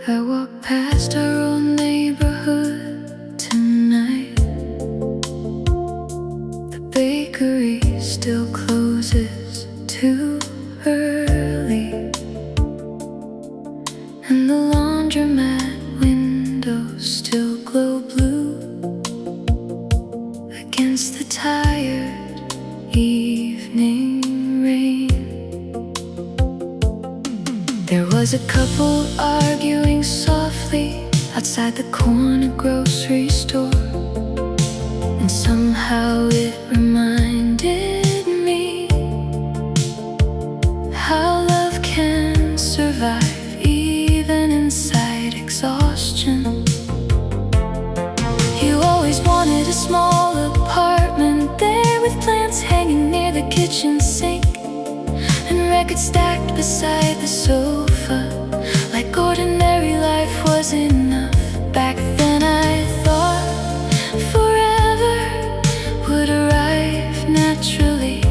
I walk past our old neighborhood tonight. The bakery still closes too early, and the laundromat windows still glow blue against the tired evening rain. There was a couple arguing softly outside the corner grocery store, and somehow it reminded me how love can survive even inside exhaustion. You always wanted a small apartment there, with plants hanging near the kitchen sink and records stacked beside the sofa, like ordinary life was enough. Back then I thought forever would arrive naturally,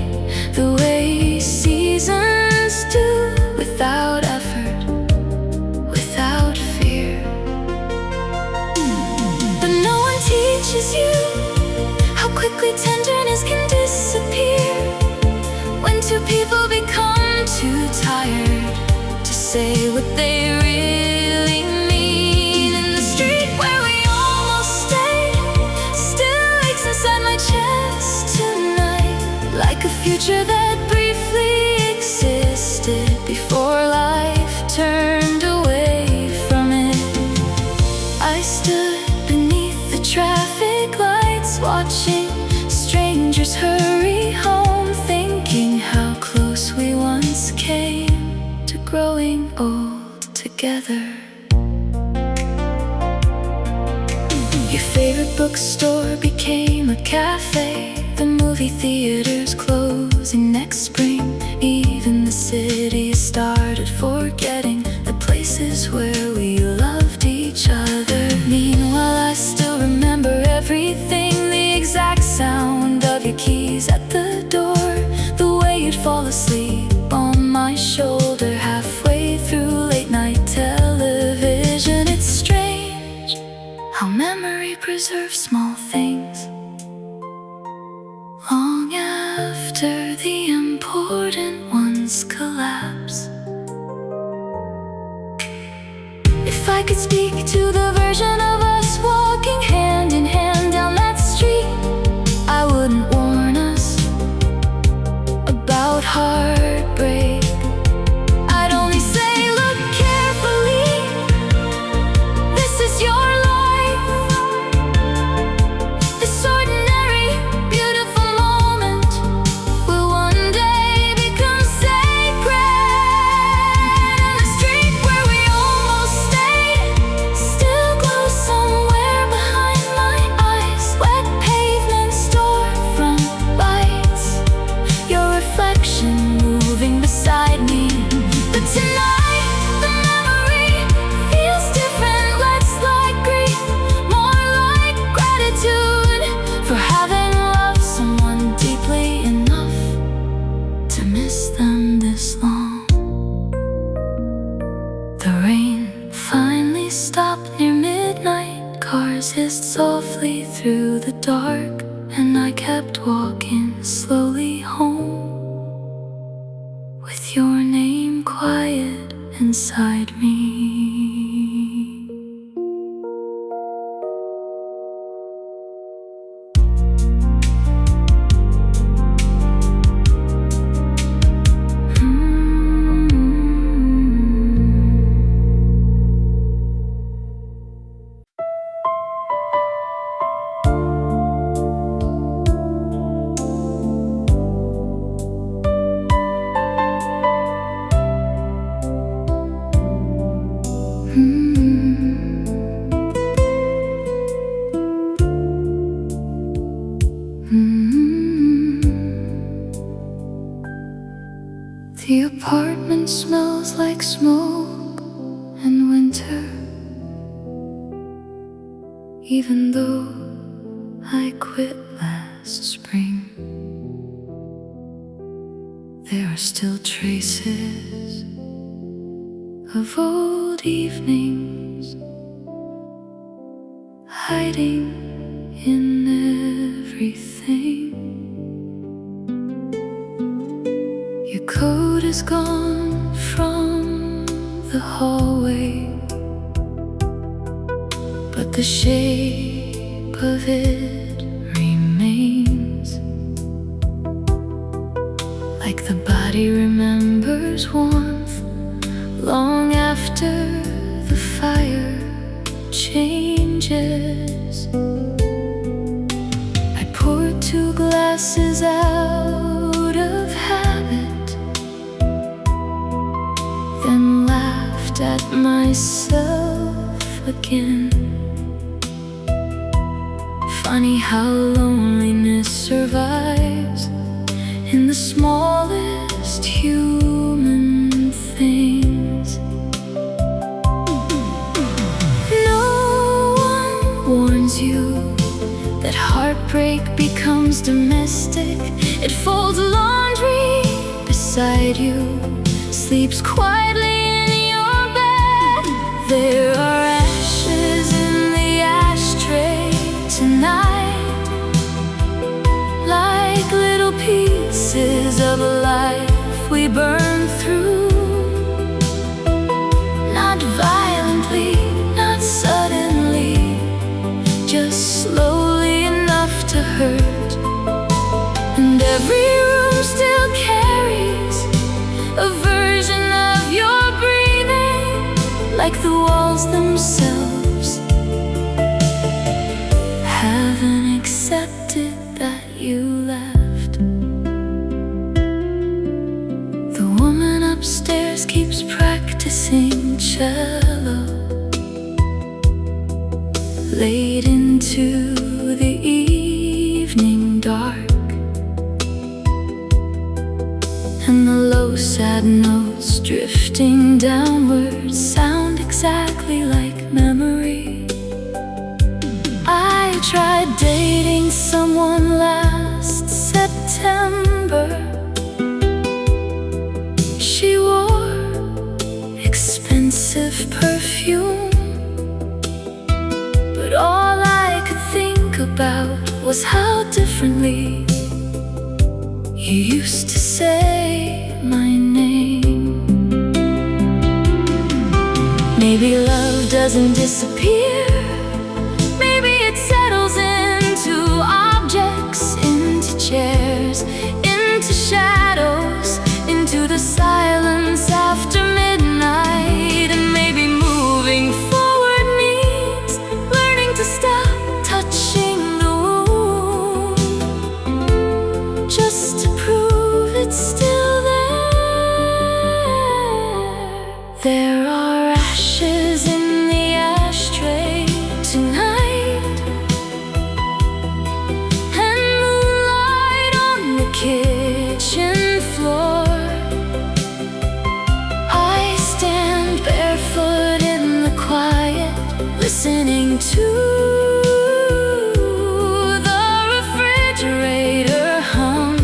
the way seasons do, without effort, without fear. But no one teaches you how quickly tenderness can disappear when two people become too tired to say what they really mean. In the street where we almost stayed still aches inside my chest tonight, like a future that briefly existed before life turned away from it. I stood beneath the traffic lights, watching strangers hurry home, thinking how close we once came to growing old together. Your favorite bookstore became a cafe, the movie theaters closing next spring. Even the city started forgetting the places where we loved each other. Meanwhile, I still remember everything, the exact sound of your keys at the door, the way you'd fall asleep on my shoulder halfway through late night television. It's strange how memory preserves small things long after the important ones collapse. If I could speak to the version of us walking hand in hand down that street, I wouldn't warn us about heartbreak. I'd only say, look carefully, this is your life. This ordinary, beautiful moment will one day become sacred. And the street where we almost stayed still glows somewhere behind my eyes. Wet pavement, storefront lights, your reflection moving beside me. But tonight the memory feels different, less like grief, more like gratitude for having loved someone deeply enough to miss them this long. The rain finally stopped near midnight, cars hissed softly through the dark, and I kept walking slowly home with your name quiet inside me. The apartment smells like smoke and winter, even though I quit last spring. There are still traces of old cold evenings, hiding in everything. Your coat is gone from the hallway, but the shape of it remains, like the body remembers warmth long after the fire changes. I poured 2 glasses out of habit, then laughed at myself again. Funny how loneliness survives in the smallest human things. No one warns you that heartbreak becomes domestic. It folds laundry beside you, sleeps quietly in your bed. There are ashes in the ashtray tonight, like little pieces of life we burn through. Not violently, not suddenly, just slowly enough to hurt. And every room still carries a version of your breathing, like the walls themselves haven't accepted that you left. The woman upstairs keeps practicing cello late into the evening dark, and the low sad notes drifting downward sound exactly like memory. I tried dating someone last September. She wore expensive perfume, but all I could think about was how differently you used to say my name. Maybe love doesn't disappear, maybe it settles into objects, into chairs, into shadows, into the silence after midnight. And maybe moving forward means learning to stop touching the wound, just to prove it's still there. There are ashes in the ashtray tonight, and moonlight on the kitchen floor. I stand barefoot in the quiet, listening to the refrigerator hum.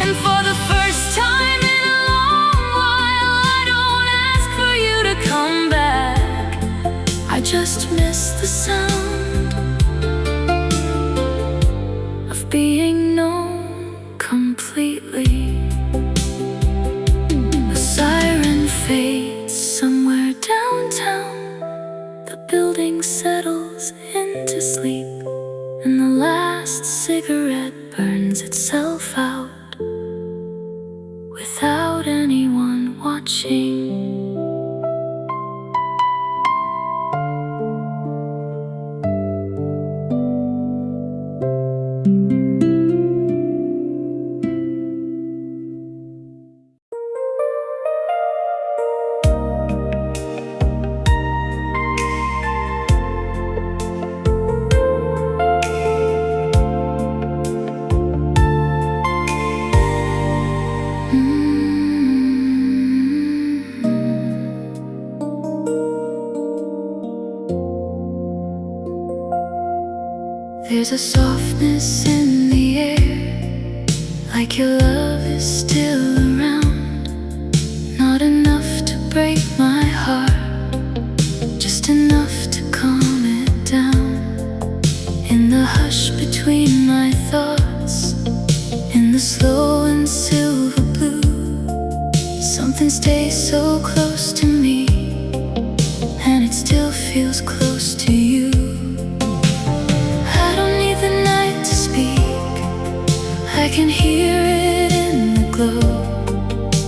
And for the first time in a long while, I don't ask for you to come back. I just miss the sound of being known completely. A siren fades somewhere downtown, the building settles into sleep, and the last cigarette burns itself out without anyone watching. There's a softness in the air, like your love is still around. Not enough to break my heart, feels close to you. I don't need the night to speak, I can hear it in the glow.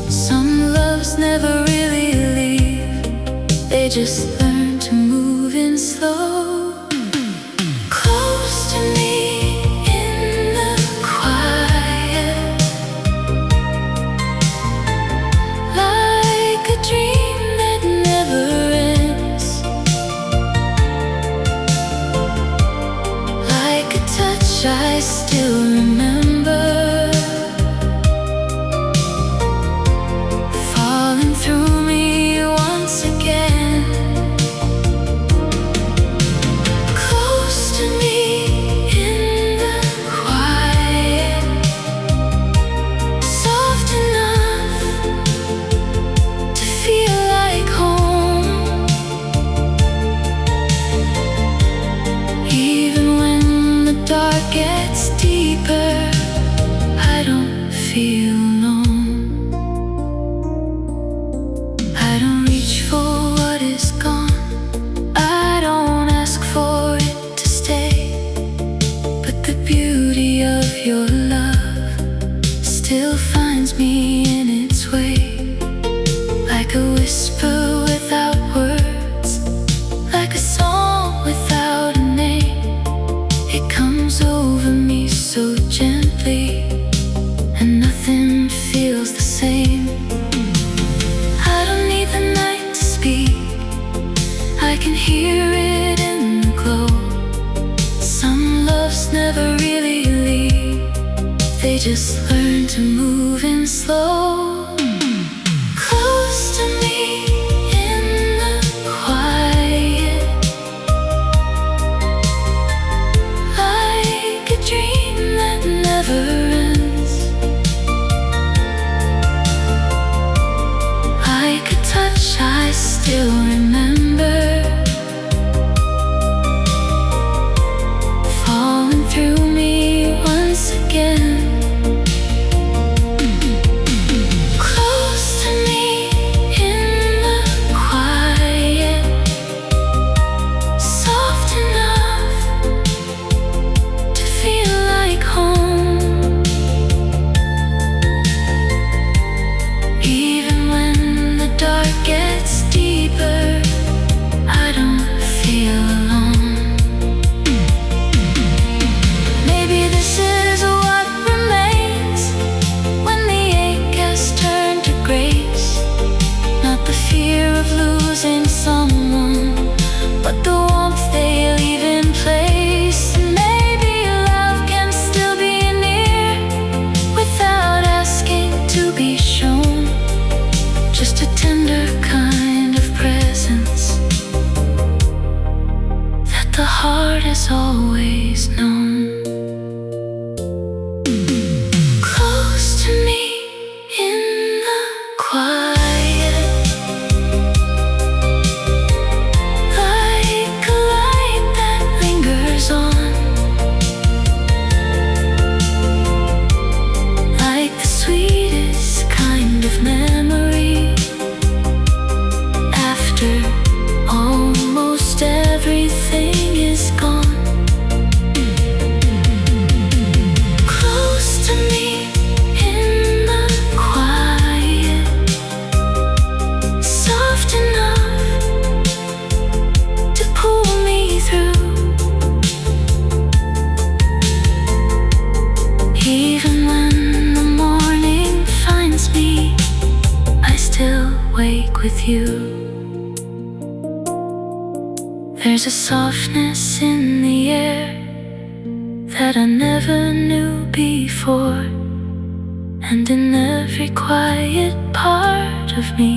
Some loves never really leave, they just learn to move in slow. Close to me in the quiet, like a dream that never ends, like a touch I still remember, falling through me once again. Close to me in the quiet, soft enough to feel like home. Even when the dark gets deeper, I don't feel alone. I don't reach for what is gone, I don't ask for it to stay. But the beauty of your love still finds me in its way, like a whisper without words, like a song without a name. It comes over me so gently, and nothing feels the same. I don't need the night to speak, I can hear it in the glow. Some loves never really leave, they just learn to move in slow. Close to me in the quiet, like a dream that never ends, like a touch I still remember, falling through me once again. Close to me in the quiet, soft enough to feel like home. Even when the dark gets deeper, I don't feel alone. Maybe this is what remains when the ache has turned to grace. Not the fear of losing someone, but the warmth they leave in place. Maybe love can still be near without asking to be shown, just a tender kind of presence that the heart has always known. Close to me in the quiet, like a light that lingers on, like the sweetest kind of memory after almost everything is gone. Close to me in the quiet, soft enough to pull me through. Even when the morning finds me, I still wake with you. There's a softness in the air that I never knew before, and in every quiet part of me,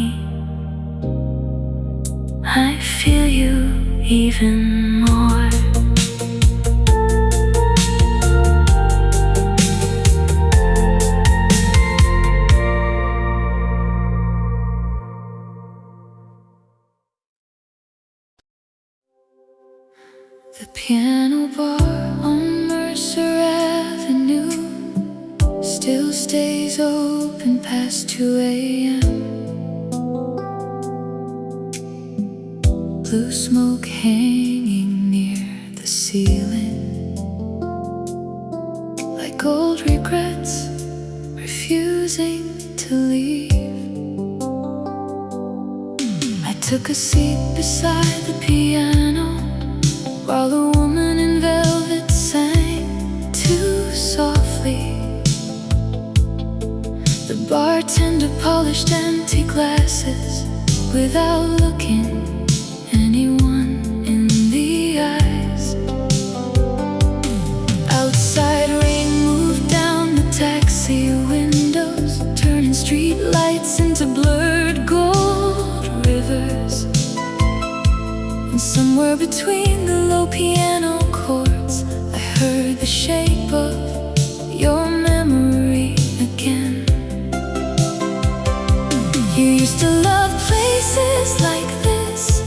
I feel you even more. The piano bar on Mercer Avenue still stays open past 2 a.m. blue smoke hanging near the ceiling, like old regrets refusing to leave. I took a seat beside the piano while the woman in velvet sang too softly. The bartender polished empty glasses without looking anyone in the eyes. Outside rain moved down the taxi windows, turning street lights into blurred gold rivers. And somewhere between the low piano chords, I heard the shape of your memory again. You used to love places like this,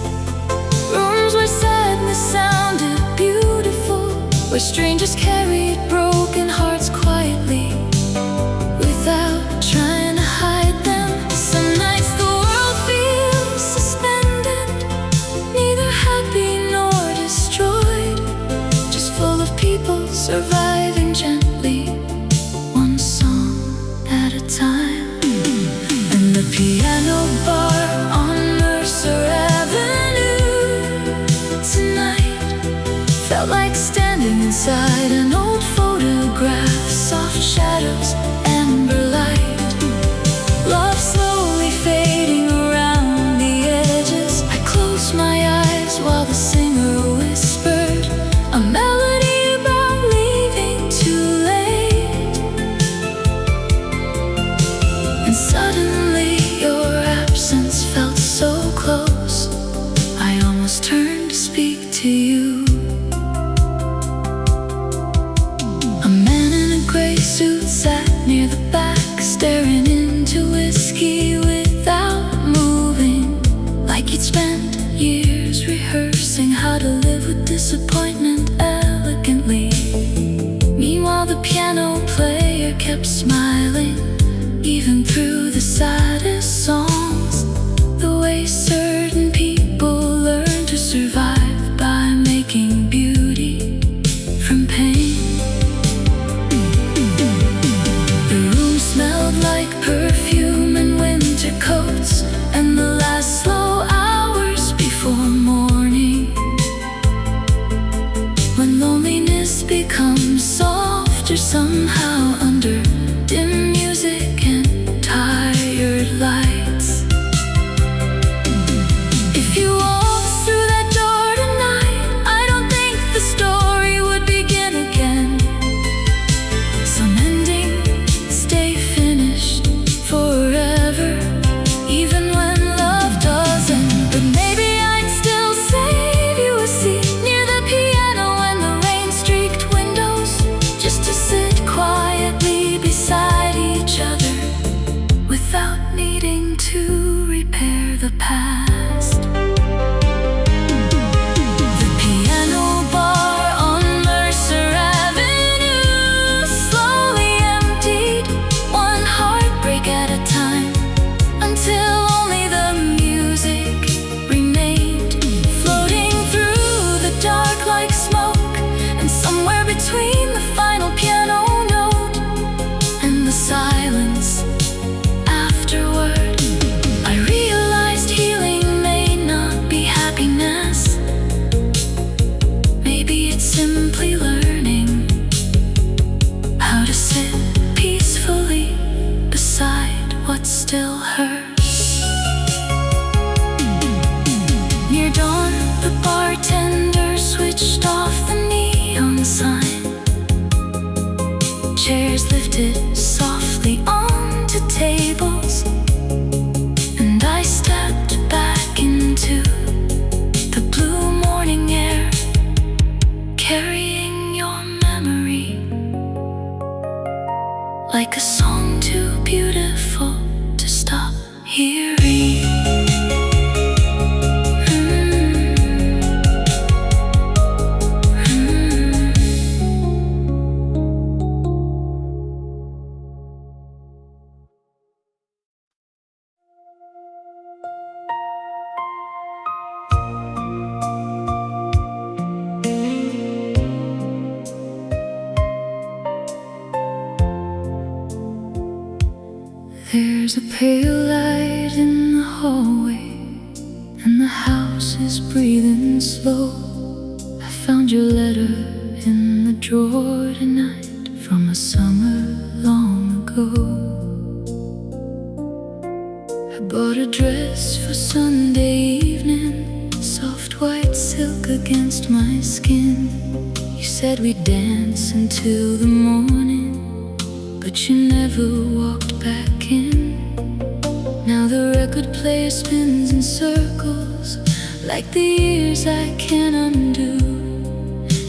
rooms where sadness sounded beautiful, where strangers carried broken hearts quietly without trying to hide them. Some nights the world feels suspended, neither happy nor destroyed, just full of people surviving gently, one song at a time. And the piano bar on Mercer Avenue tonight felt like standing inside an old photograph. Soft shadows, amber light, love slowly fading around the edges. I closed my eyes while the singer whispered a melody about leaving too late. And suddenly your absence felt so close, I almost turned to speak to you. A man in a gray suit sat near the back, staring into whiskey without moving, like he'd spent years rehearsing how to live with disappointment elegantly. Meanwhile the piano player kept smiling, even through the saddest songs. The way certain people learn to survive by making beauty from pain. The room smelled like perfume and winter coats, and the last slow hours before morning, when loneliness becomes softer somehow under dim music and tired lights. If you walked through that door tonight, I don't think the story would begin again. Some endings stay finished forever, even when love doesn't. But maybe I'd still save you a seat near the piano when the rain streaked windows, just to sit quietly beside each other without needing to repair the past. The piano bar on Mercer Avenue slowly emptied, one heartbreak at a time, until only the music remained, floating through the dark like smoke. And somewhere between the final piano note and the silence afterward, I realized healing may not be happiness. Maybe it's simply learning how to sit peacefully beside what still hurts. Near dawn, the bartender switched off the neon sign. Chairs lifted softly onto tables, and I stepped back into the blue morning air, carrying your memory like a song too beautiful to stop hearing. pale light in the hallway, and the house is breathing slow. I found your letter in the drawer tonight, from a summer long ago. I bought a dress for Sunday evening, soft white silk against my skin. You said we'd dance until the morning, but you never walked back in. Now the record player spins in circles, like the years I can't undo.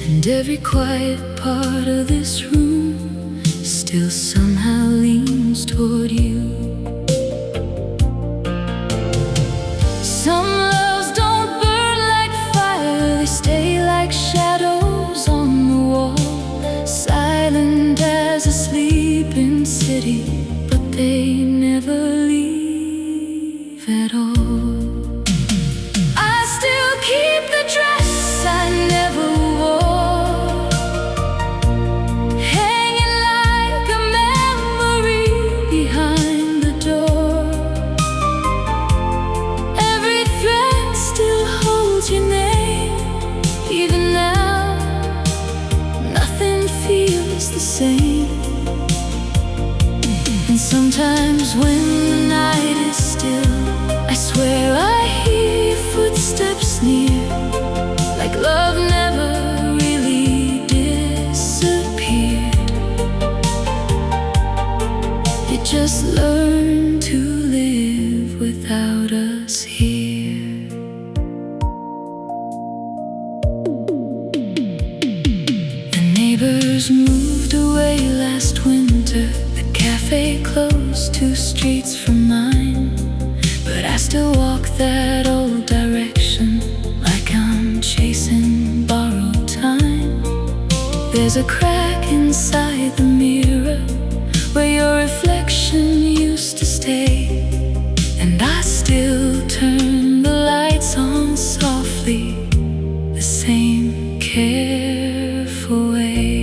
And every quiet part of this room still somehow leans toward you. Some loves don't burn like fire, they stay like shadows on the wall, silent as a sleeping city, but they never leave at all. I still keep the dress I never wore, hanging like a memory behind the door. Every thread still holds your name. Even now, nothing feels the same. And sometimes when the night is still, I swear I hear your footsteps near, like love never really disappeared. It just learned to live without us here. The neighbors moved away last winter, the cafe closed 2 streets from mine, but I still walk that old direction, like I'm chasing borrowed time. There's a crack inside the mirror where your reflection used to stay, and I still turn the lights on softly, the same careful way.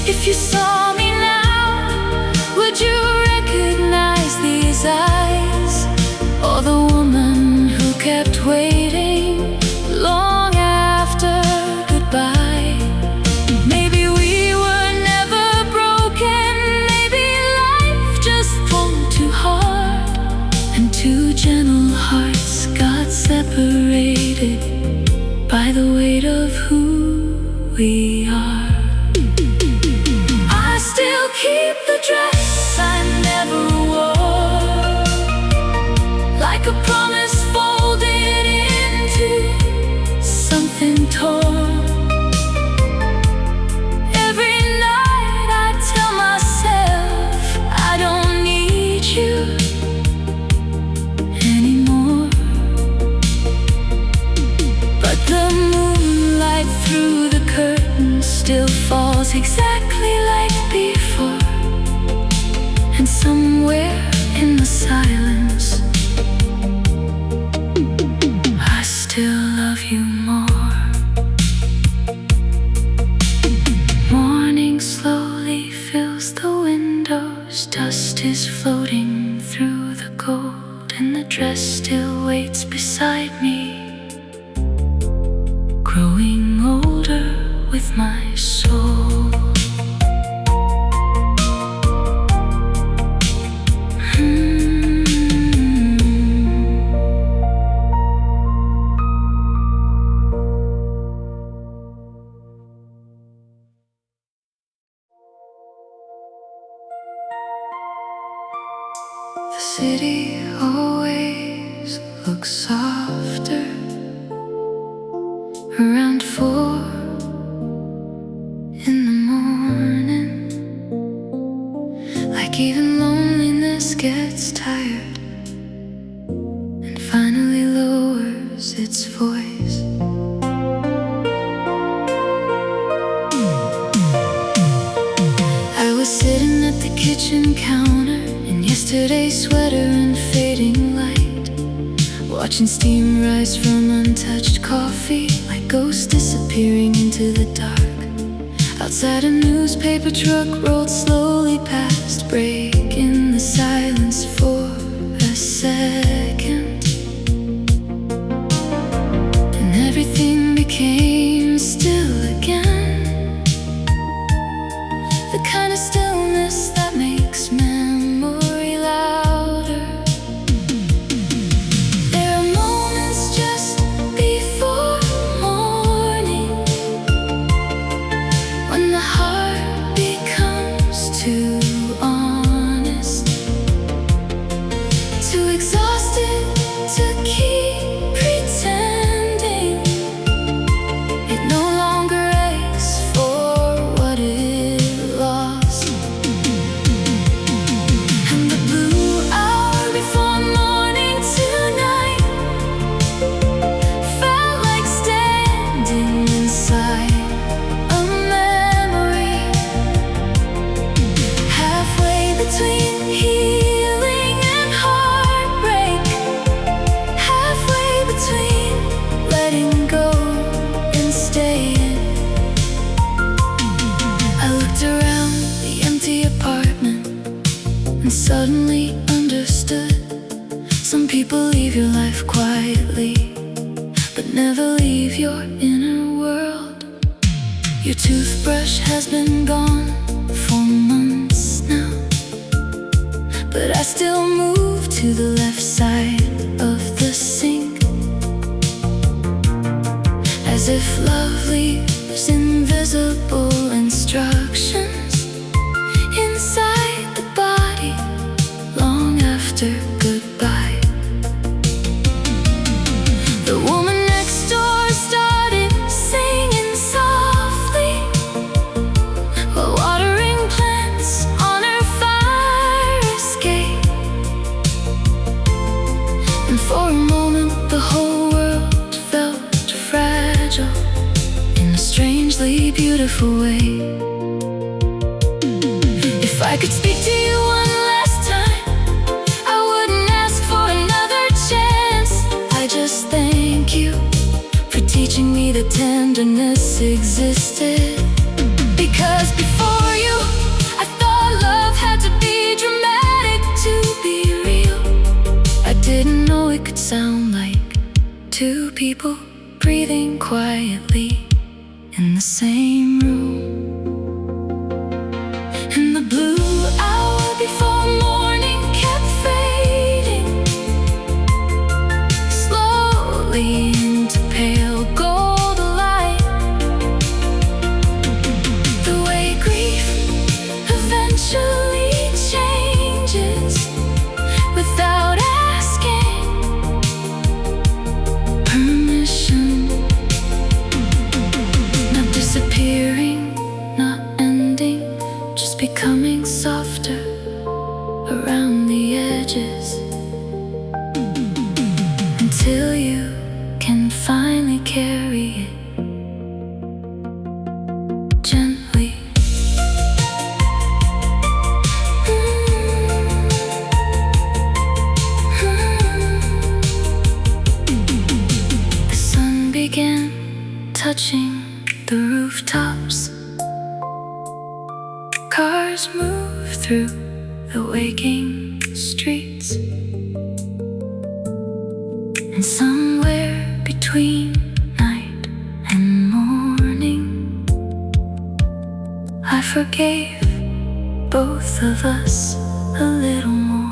If you saw me now, would you recognize these eyes, or the woman who kept waiting long after goodbye? Maybe we were never broken, maybe life just pulled too hard, and 2 gentle hearts got separated by the weight of who we are. I still keep the dress I never wore, like a promise folded into something torn. Every night I tell myself I don't need you anymore, but the moonlight through the curtains still falls exactly like before. And somewhere in the silence, I still love you more. Morning slowly fills the windows, dust is floating through the gold, and the dress still waits beside me, growing older with my soul. The city always looks softer around 4 in the morning, like even loneliness gets tired and finally lowers its voice. I was sitting at the kitchen counter in yesterday's sweater and fading light, watching steam rise from untouched coffee, like ghosts disappearing into the dark. I Outside, a newspaper truck rolled slowly past, breaking the silence for a second. And everything became still again, the kind of stillness that makes memory louder. There are moments just before morning when the heart becomes too honest, too exhausted to keep pretending. It no longer aches for what it lost. And the blue hour before morning tonight felt like standing inside a memory, halfway between healing and heartbreak, halfway between letting go and staying. I looked around the empty apartment and suddenly understood. Some people leave your life quietly, but never leave your inner world. Your toothbrush has been gone for months now, but I still move to the left side of the sink, as if love leaves invisible instructions inside the body long after goodbye. The woman next door started singing softly while watering plants on her fire escape. And for a moment the whole world felt fragile in a strangely beautiful way. If I could speak to you one last time, I wouldn't ask for another chance. I just thank you for teaching me that tenderness existed. Because before you, I thought love had to be dramatic to be real. I didn't know it could sound like two people breathing quietly in the same room. And the blue hour before morning kept fading slowly into pale gold light. The way grief eventually changes without asking permission. Not disappearing, not ending, just becoming softer around the edges, until you can finally carry it gently. The sun began touching the rooftops. Cars move through the waking streets, and somewhere between night and morning, I forgave both of us a little more.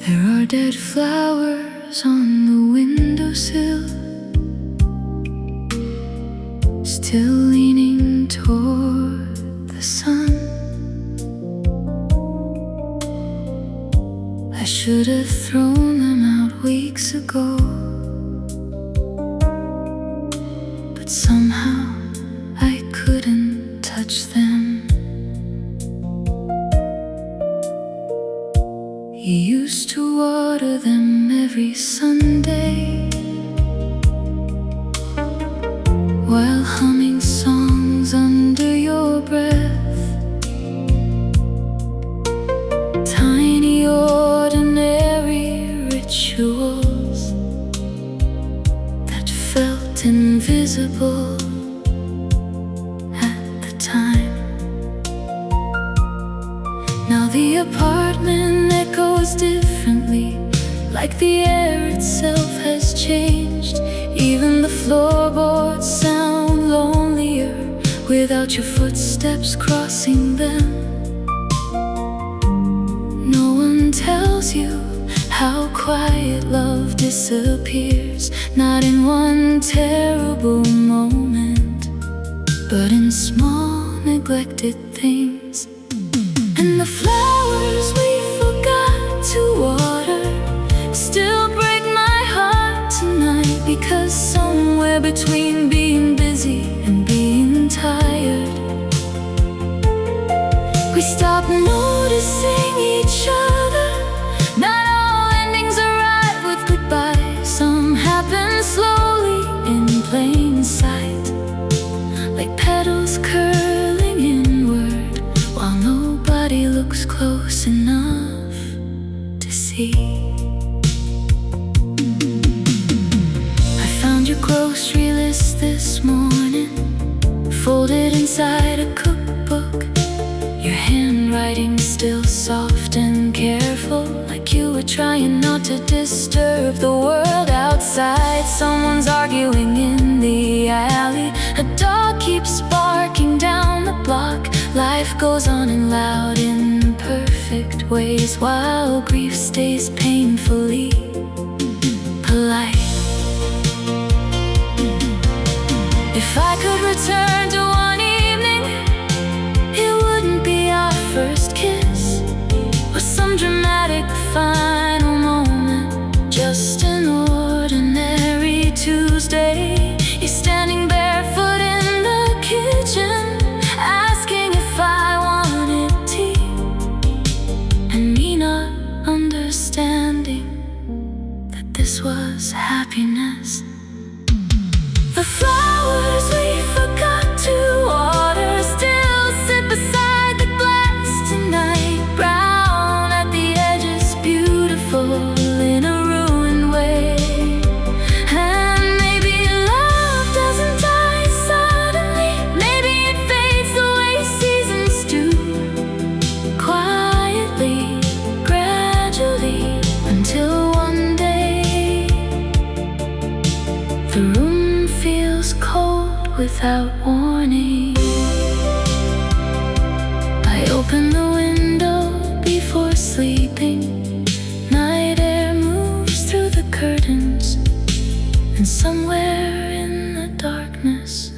There are dead flowers on the windowsill, still leaning toward the sun. I should have thrown them out weeks ago, but somehow I couldn't touch them. water them every Sunday, while humming songs under your breath. Tiny ordinary rituals that felt invisible at the time. Now the apartment echoes differently, like the air itself has changed. Even the floorboards sound lonelier without your footsteps crossing them. No one tells you how quiet love disappears, not in one terrible moment, but in small neglected things. And the flowers we forgot to water still break my heart tonight, because somewhere between being busy and being tired, we stop noticing each other. Not all endings arrive with goodbye. Some happen slowly in plain sight, like petals curling inward, while nobody looks close enough to see. I found your grocery list this morning, folded inside a cookbook. Your handwriting still soft and careful, like you were trying not to disturb the world outside. Someone's arguing in the alley, a dog keeps barking down the block. Life goes on in loud, imperfect ways, while grief stays painfully polite. If I could return to one evening, it wouldn't be our first kiss or some dramatic final moment, just an ordinary Tuesday. You're standing barefoot in the kitchen, asking if I wanted tea, and me not understanding that this was happiness. The flowers we forgot to water still sit beside the glass tonight, brown at the edges, beautiful in a ruined way. And maybe love doesn't die suddenly, maybe it fades the way seasons do, quietly, gradually, until one day the room feels cold without warning. I open the window before sleeping. Night air moves through the curtains, and somewhere in the darkness,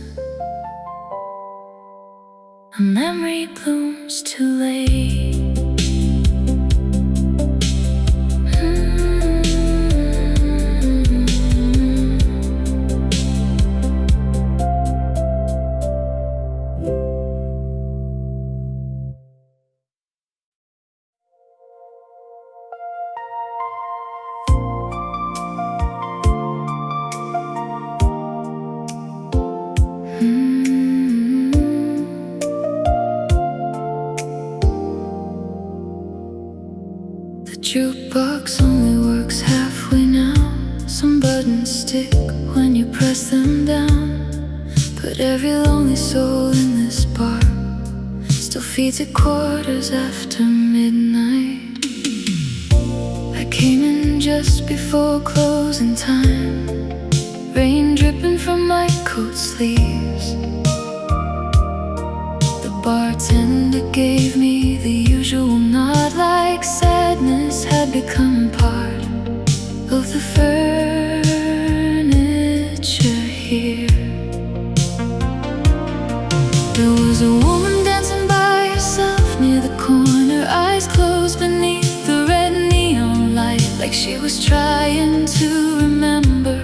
a memory blooms too late. The jukebox only works halfway now. Some buttons stick when you press them down, but every lonely soul in this bar still feeds at quarters after midnight. I came in just before closing time, rain dripping from my coat sleeves. The bartender gave me the usual nod, like sadness had become part of the furniture here. There was a woman dancing by herself near the corner, eyes closed beneath the red neon light, like she was trying to remember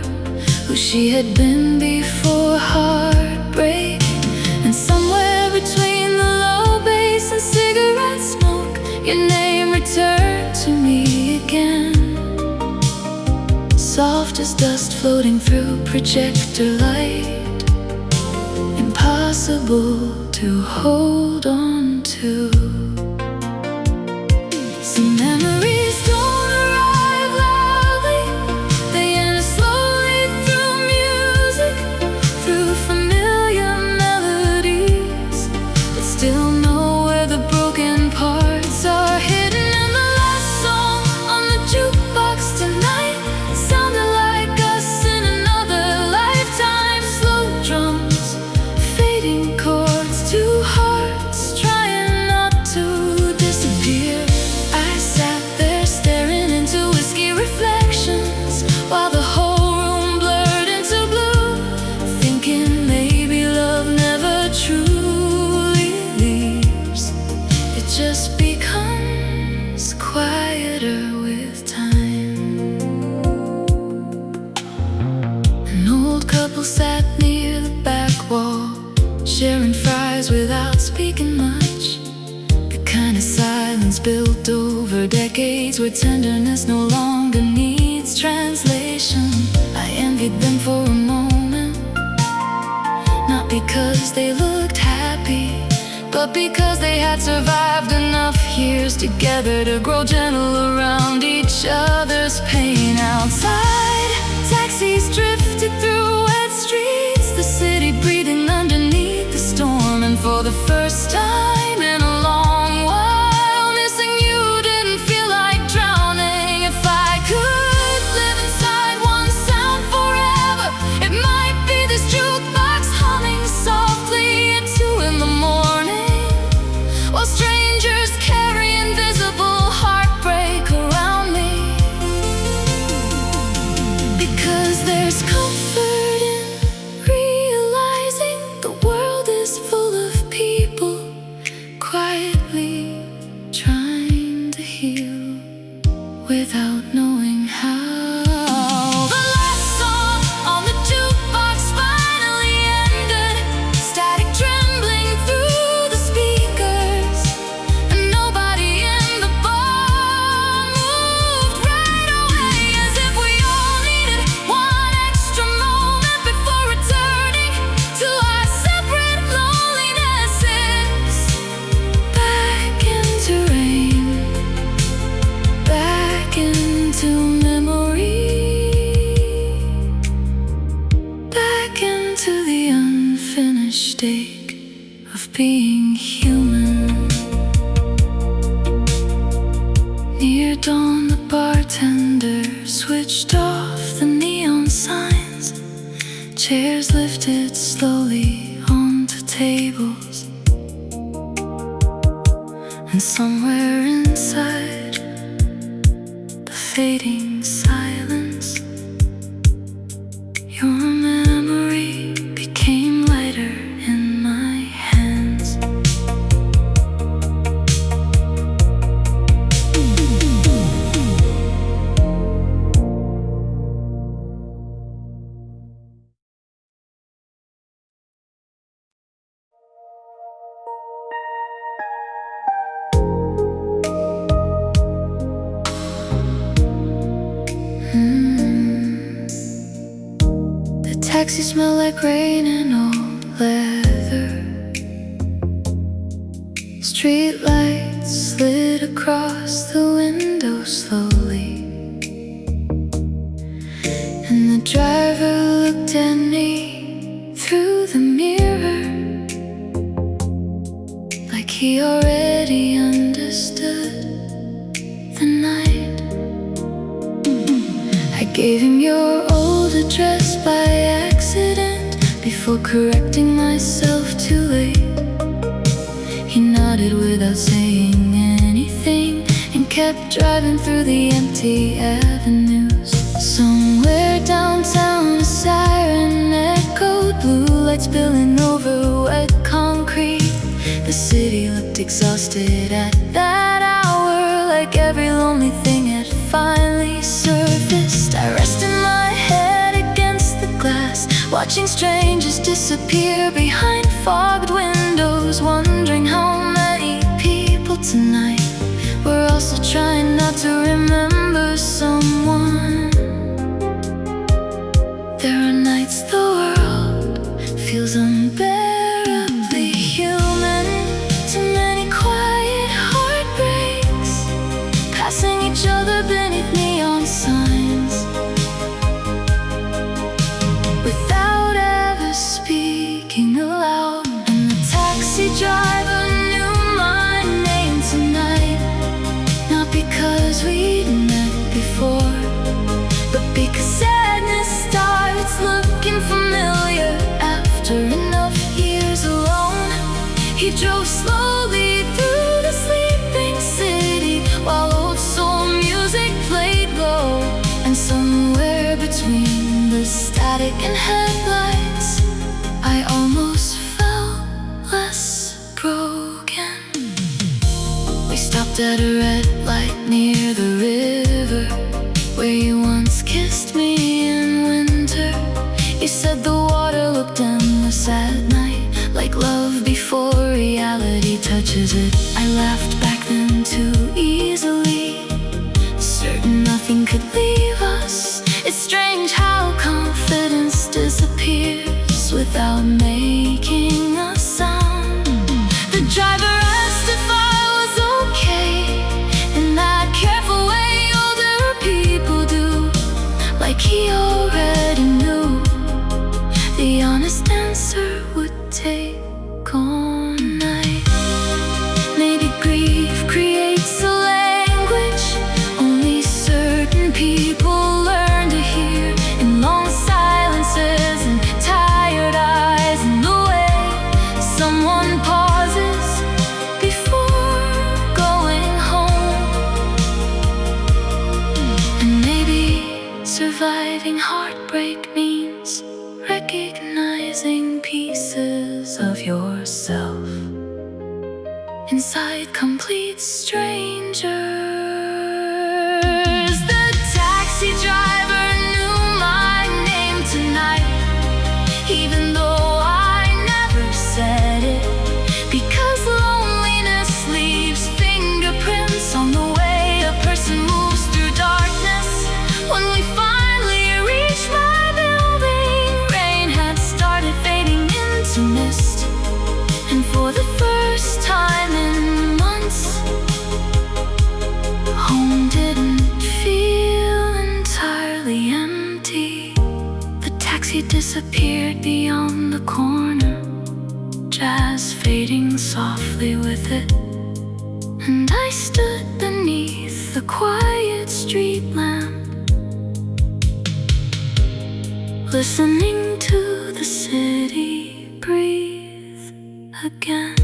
who she had been before heartbreak. And somewhere between the low bass and cigarette smoke, your name returned to me again. just dust floating through projector light, impossible to hold on to. Some memories don't arrive loudly, they enter slowly through music, through familiar melodies, but still know where the broken parts are hidden. And the last song on the jukebox tonight sounded like us in another lifetime. Slow drums, fading chords, two hearts trying not to disappear. I sat there staring into whiskey reflections while the whole room blurred into blue, thinking maybe love never truly leaves. It just becomes quieter with time. An old couple sat near the back wall, sharing fries without speaking much. The kind of silence built over decades, where tenderness no longer needs translation. I envied them for a moment, not because they looked happy, but because they had survived enough years together to grow gentle around each other's pain. Outside, taxis drifted through wet streets, the city breathing underneath the storm. And for the first time in a long while, missing you didn't feel like drowning. If I could live inside one sound forever, it might be this jukebox humming softly at 2 in the morning, while strangers carry invisible heartbreak around me. Because there's comfort in realizing the world is full of people quietly trying to heal without knowing how. The last song on the jukebox finally ended, static trembling through the speakers, and nobody in the bar moved right away, as if we all needed one extra moment before returning to our separate lonelinesses. Back into rain, back into memory, back into the unfinished ache of being human. Near dawn, the bartender switched off the neon signs. Chairs lifted slowly onto tables, and somewhere inside the fading silence, your memory became lighter in my hands. The taxi smelled like rain and old leather. Street lights slid across the window slowly, and the driver looked at me through the mirror, like he already understood the night. I gave him your old address by accident, before correcting myself too late. He nodded without saying anything, and kept driving through the empty avenues. Somewhere downtown, a siren echoed, blue lights spilling over wet concrete. The city looked exhausted at that hour, like every lonely thing had finally surfaced. I rested my head against the glass, watching strangers disappear behind fogged windows, wondering how many people tonight were also trying not to remember someone. There are nights the world feels unbearably human. Too many quiet heartbreaks, passing each other beneath neon signs, without ever speaking aloud. And the taxi driver knew my name tonight, not because we'd met before, but because sadness starts looking familiar after enough years alone. He drove slowly through the sleeping city while old soul music played low. And somewhere between the static and headlights, I almost felt less broken. We stopped at a red light near the river, where you once kissed me in winter. You said the water looked endless at night, like love before reality touches it. I laughed back then too easily, certain nothing could leave us. It's strange how confidence disappears without making a sound. The driver asked if I was okay, in that careful way older people do, like he already knew. The honest answer would take all night. Maybe grief creates a language only certain people learn to hear, in long silences and tired eyes, and the way someone pauses before going home. And maybe surviving heartbreak means recognizing pieces of yourself inside complete strangers. The taxi driver knew my name tonight, even though I never said it, because loneliness leaves fingerprints on the way a person moves through darkness. When we finally reached my building, rain had started fading into mist, and for the first time in months, home didn't feel entirely empty. The taxi disappeared beyond the corner, jazz fading softly with it, and I stood beneath the quiet street lamp, listening to the city breathe again.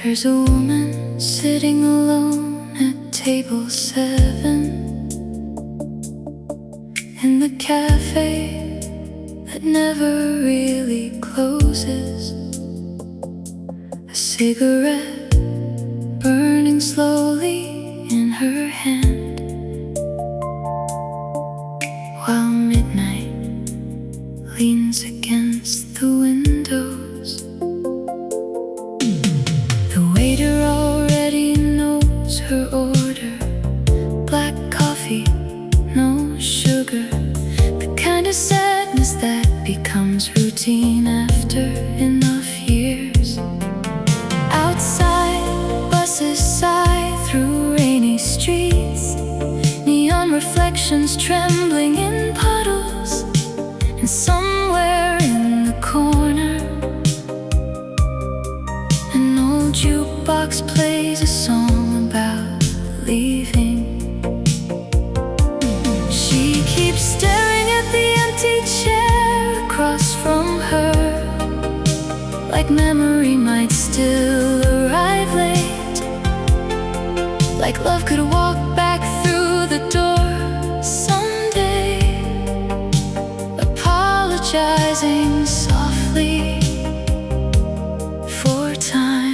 There's a woman sitting alone at table 7 in the cafe that never really closes. A cigarette burning slowly in her hand, while midnight leans against the windows. The waiter already knows her order: black coffee, no sugar. The kind of sadness that becomes routine after enough years. Outside, buses sigh through rainy streets, neon reflections trembling in puddles. And somewhere in the corner, an old jukebox plays a song about leaving. She keeps staring at the empty chair across from her, like memory might still arrive late, like love could walk back through the door someday, apologizing softly for time.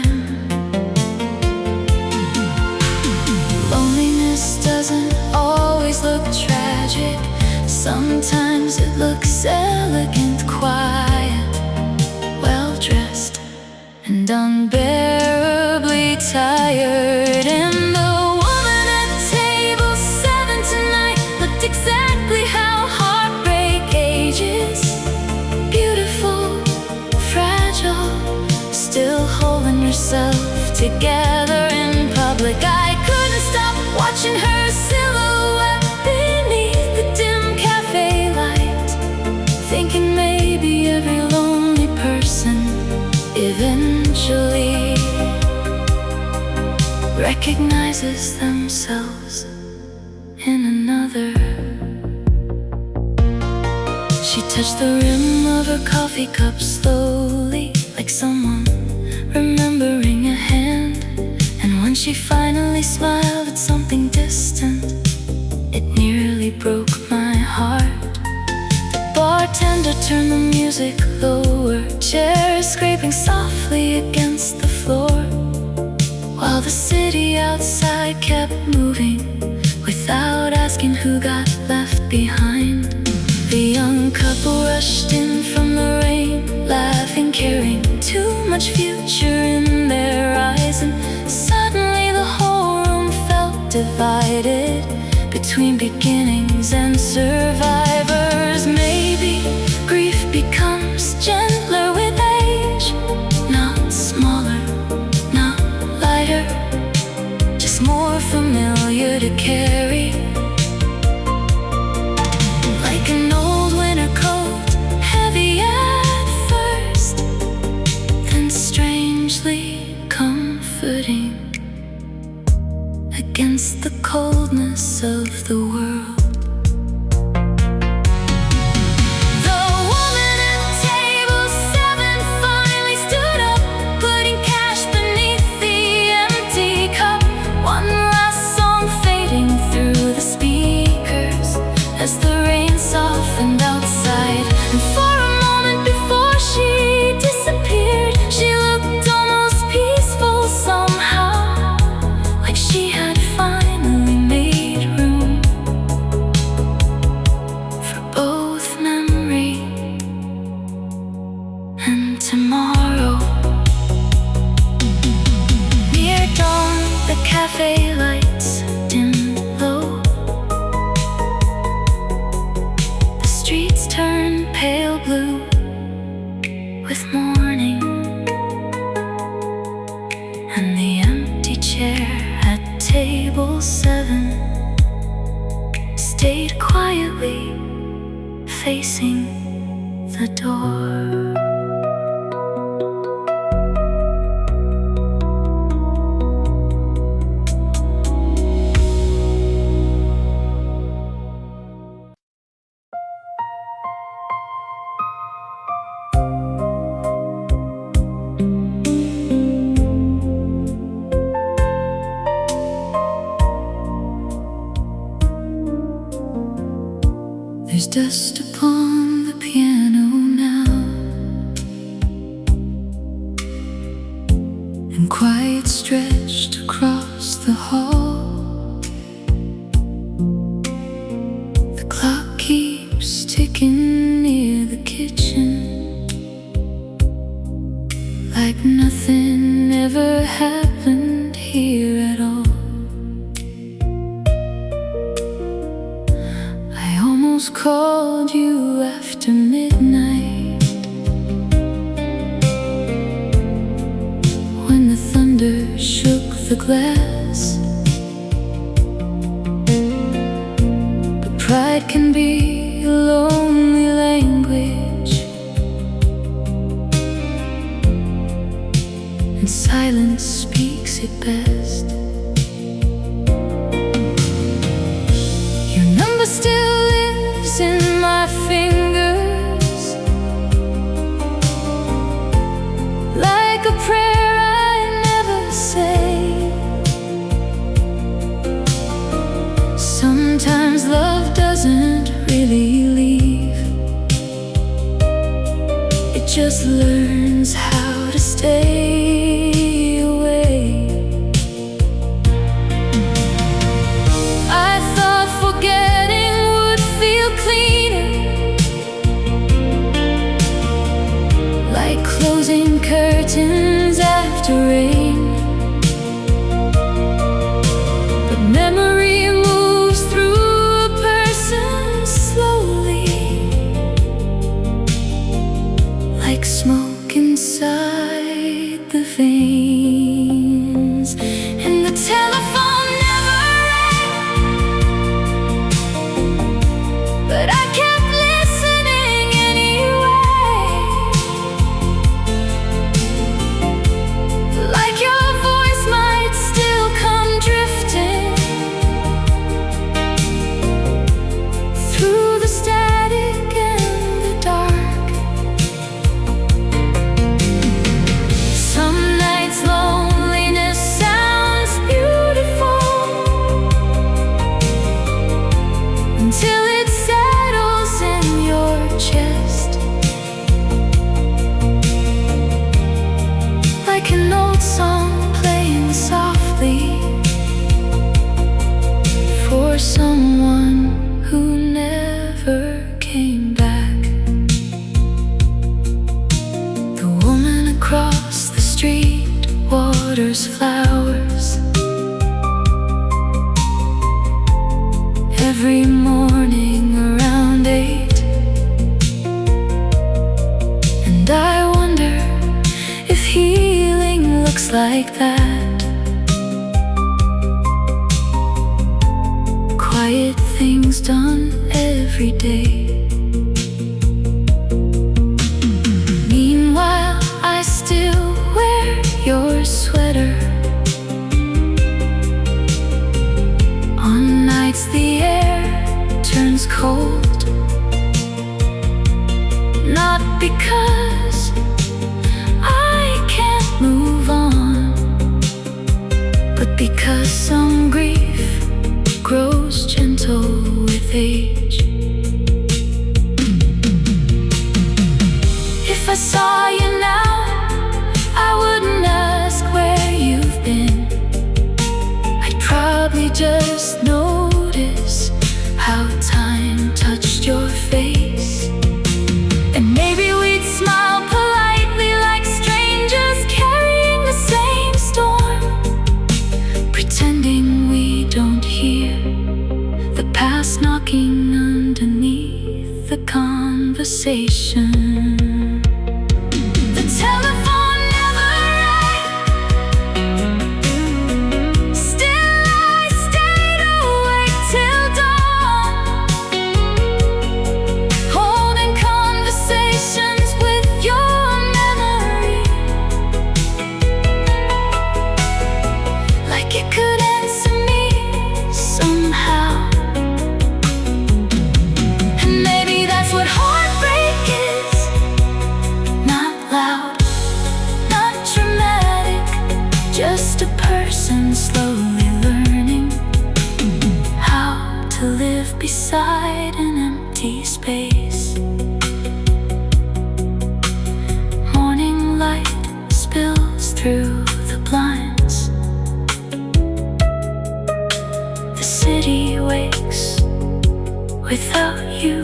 unbearably tired. And the woman at table 7 tonight looked exactly how heartbreak ages. Beautiful, fragile, still holding herself together in public. I couldn't stop watching her silhouette beneath the dim cafe light, thinking maybe every lonely person eventually recognizes themselves in another. She touched the rim of her coffee cup slowly, like someone remembering a hand. And when she finally smiled at something distant, it nearly broke my heart. The bartender turned the music lower, chairs scraping softly against the floor, while the city outside kept moving without asking who got left behind. The young couple rushed in from the rain, laughing, carrying too much future in their eyes. And suddenly the whole room felt divided between beginnings and survivors. Maybe grief becomes gentler with age, not smaller, not lighter, just more familiar to carry. Like an old winter coat, heavy at first, then strangely comforting against the coldness of the world. As the rain softened outside, and for a moment before she disappeared, she looked almost peaceful somehow, like she had finally made room for both memory and tomorrow. Near dawn, the cafe lights dimmed low. Streets turn pale blue with morning, and the empty chair at table 7 stayed quietly facing the door. There's dust upon the piano now, and quiet stretched across the hall. The clock keeps ticking near the kitchen, like nothing ever happened here at all. Called you after midnight, when the thunder shook the glass. But pride can be a lonely language, and silence speaks it best. Your number still in my fingers, like a prayer I never say. Sometimes love doesn't really leave, it just learns how to stay away. I thought forgetting would feel cleaner, like closing curtains at like that. Quiet things done every day. Meanwhile, I still wear your sweater. On nights the air turns cold, not because I can't move on, but because some grief grows gentle with age. If I saw you now, I wouldn't ask where you've been. I'd probably just notice how time touched your face. And maybe we'd smile politely like strangers carrying the same storm, pretending we don't hear the past knocking underneath the conversation. The telephone never rang, still I stayed awake till dawn, holding conversations with your memory, like it could answer me somehow. And maybe that's what heartbreak is. Not loud, not dramatic, just a person slowly learning how to live beside an empty space. Morning light spills through the blinds. The city wakes without you.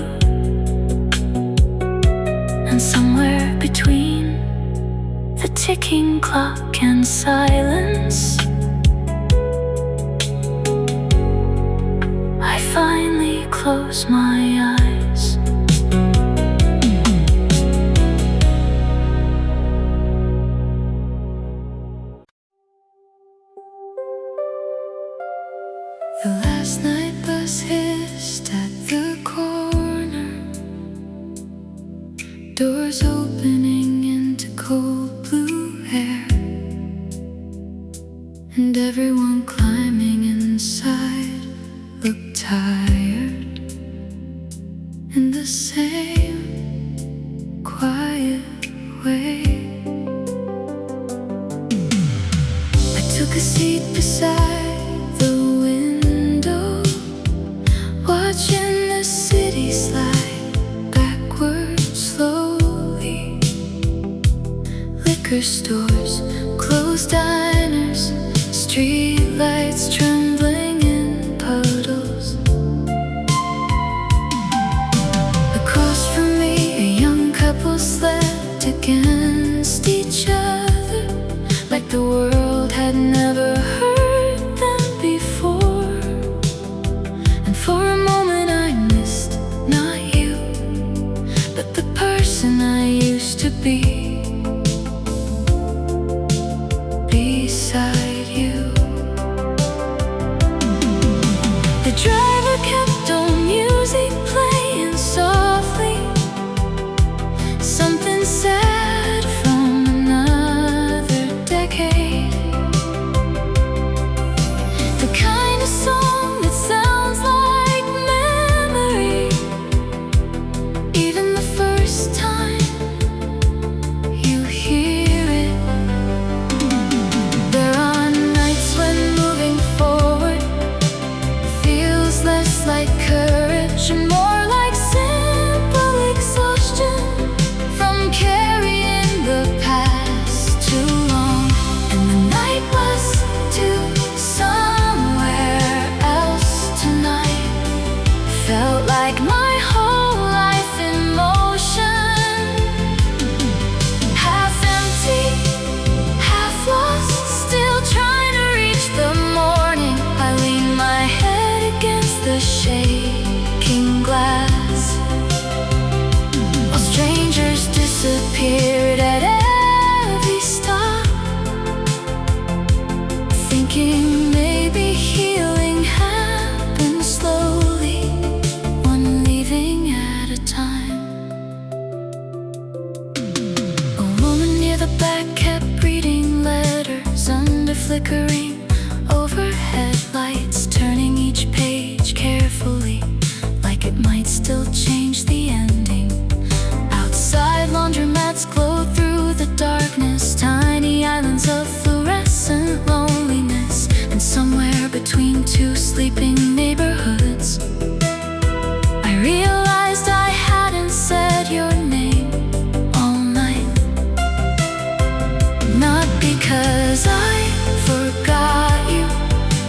And somewhere between the ticking clock and silence, I finally close my eyes. The last night bus hissed at the corner, doors opening into cold blue air, and everyone climbing inside looked tired in the same quiet way. I took a seat beside the window, watching the city slide backwards slowly. Liquor stores, closed diners, street lights trembling in puddles. Across from me, a young couple slept against each other, like the world had never heard them before. And for a moment I missed not you, but the person I used to be.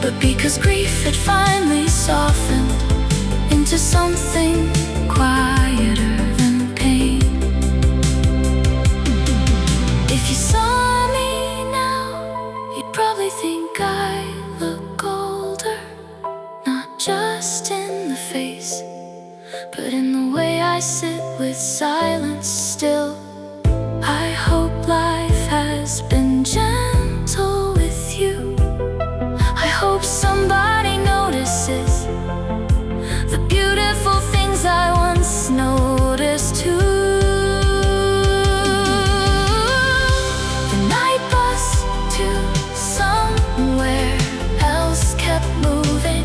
but because grief had finally softened into something quieter than pain. If you saw me now, you'd probably think I look older, not just in the face, but in the way I sit with silence still. I hope life has been gentle with you. I hope somebody notices the beautiful things I once noticed too. The night bus to somewhere else kept moving,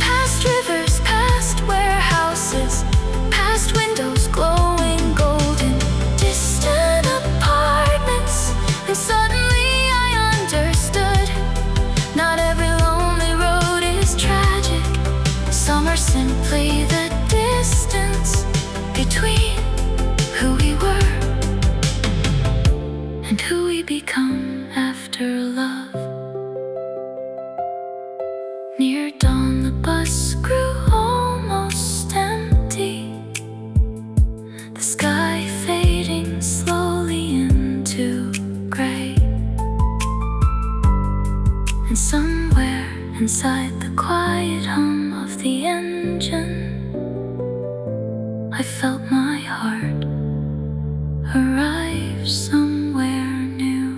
past rivers, past warehouses, past windows glowing golden, distant apartments. And suddenly I understood, not every lonely road is tragic. Some are simply the distance between who we were and who we become after love. Near dawn the bus grew almost empty, the sky fading slowly into gray. And somewhere inside the quiet hum of the engine, I felt my heart arrive somewhere new.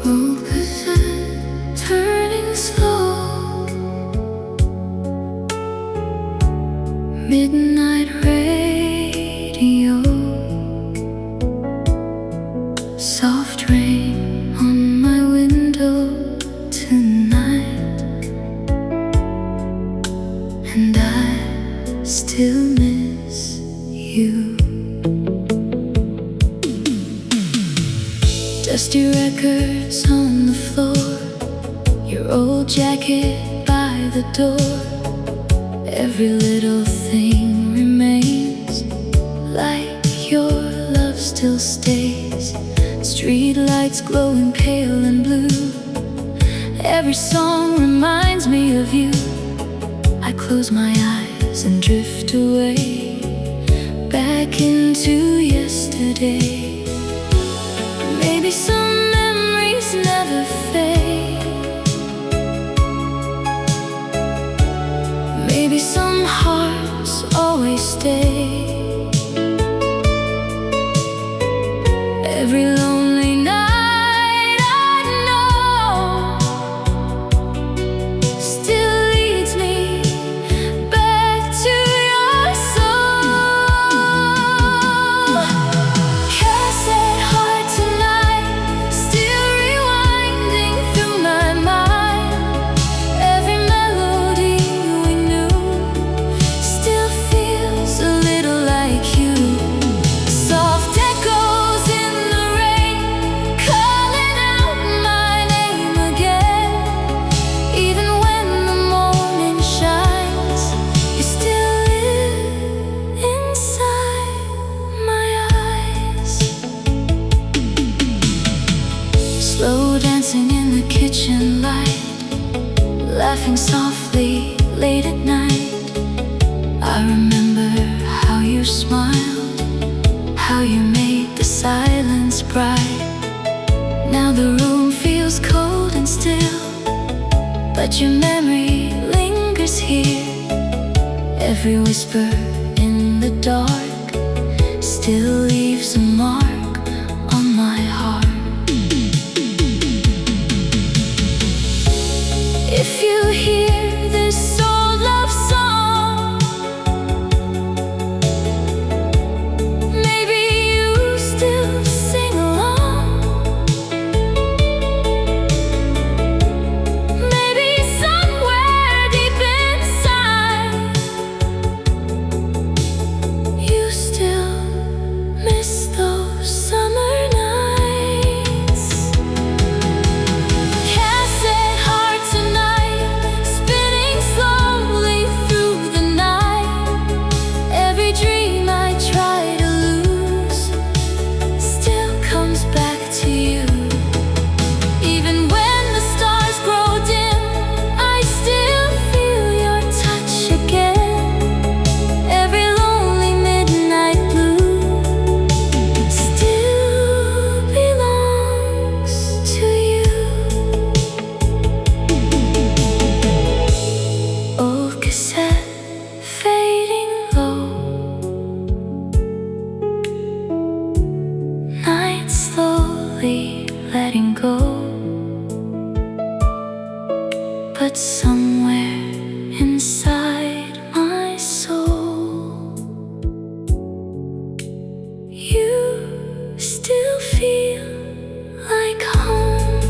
Opposite turning slow, midnight radio, soft rain on my window tonight, and I still miss you. Dusty records on the floor, your old jacket by the door. Every little thing remains, like your love still stays. Street lights glowing pale and blue, every song reminds me of you. I close my eyes and drift away, back into yesterday. Maybe some memories never fade, maybe some hearts always stay. Every lonely night I know still leads me back to your soul. Cassette heart tonight, still rewinding through my mind. Every melody we knew still feels a little like you. Soft echoes in the rain, calling out my name again. Even when the morning shines, you still live inside my eyes. Slow dancing in the kitchen light, laughing softly late at night. I remember how you smiled, how you made the silence bright. Now the room feels cold and still, but your memory lingers here. Every whisper in the dark still leaves a mark on my heart. If you hear this old love song, maybe you still sing along. Maybe somewhere deep inside, you still miss those summer nights. but somewhere inside my soul, you still feel like home.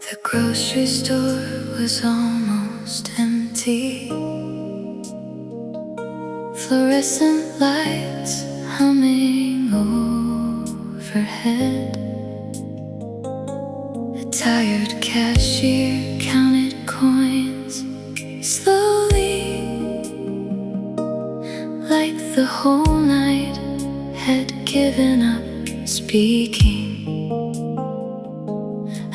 The grocery store was almost empty. Fluorescent lights humming overhead. A tired cashier counted coins slowly, like the whole night had given up speaking.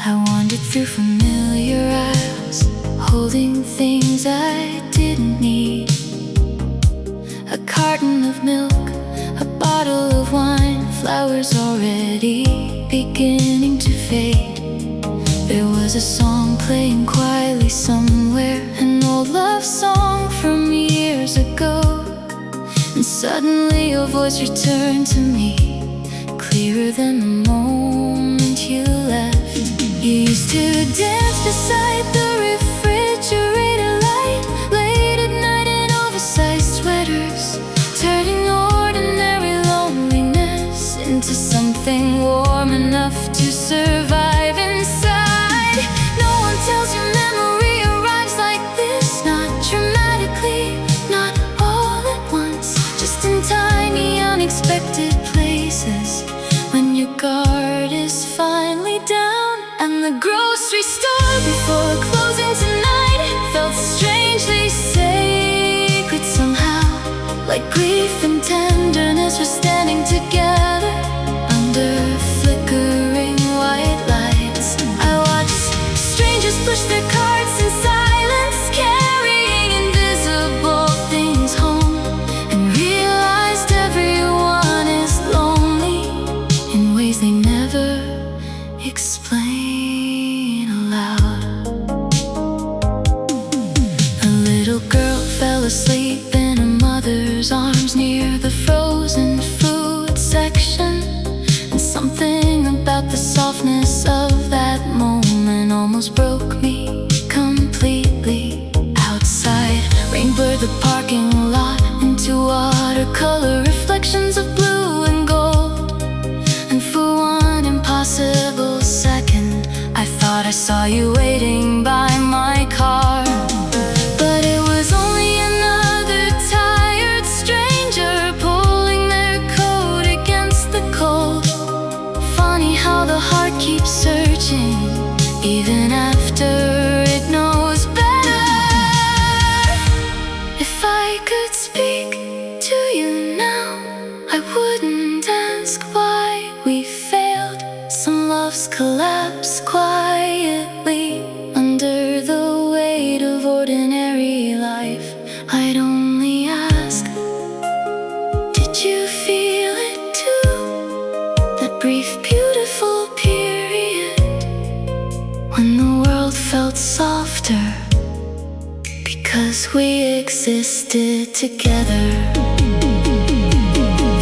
I wandered through familiar aisles, holding things I didn't need. A carton of milk, a bottle of wine, flowers already beginning to fade. There was a song playing quietly somewhere, an old love song from years ago. And suddenly your voice returned to me, clearer than the moment you left. You used to dance beside the refrigerator light, late at night in oversized sweaters, turning ordinary loneliness into something warm enough to survive inside. No one tells you memory arrives like this, not dramatically, not all at once, just in tiny unexpected places, when your guard is finally down. And the grocery store before closing tonight felt strangely sacred somehow, like grief and tenderness were standing together under flickering white lights. I watched strangers push their carts in silence, carrying invisible things home, and realized everyone is lonely in ways they never explained. Fell asleep in a mother's arms near the frozen food section, and something about the softness of that moment almost broke me completely. Outside, rain blurred the parking lot into watercolor reflections of blue and gold, and for one impossible second I thought I saw you waiting by my car. But it was only another tired stranger pulling their coat against the cold. Funny how the heart keeps searching even after it knows better. If I could speak to you now, I wouldn't ask why we failed. Some loves collapse quietly under the weight of ordinary life. I'd only ask, did you feel it too? That brief, beautiful period when the world felt softer because we existed together.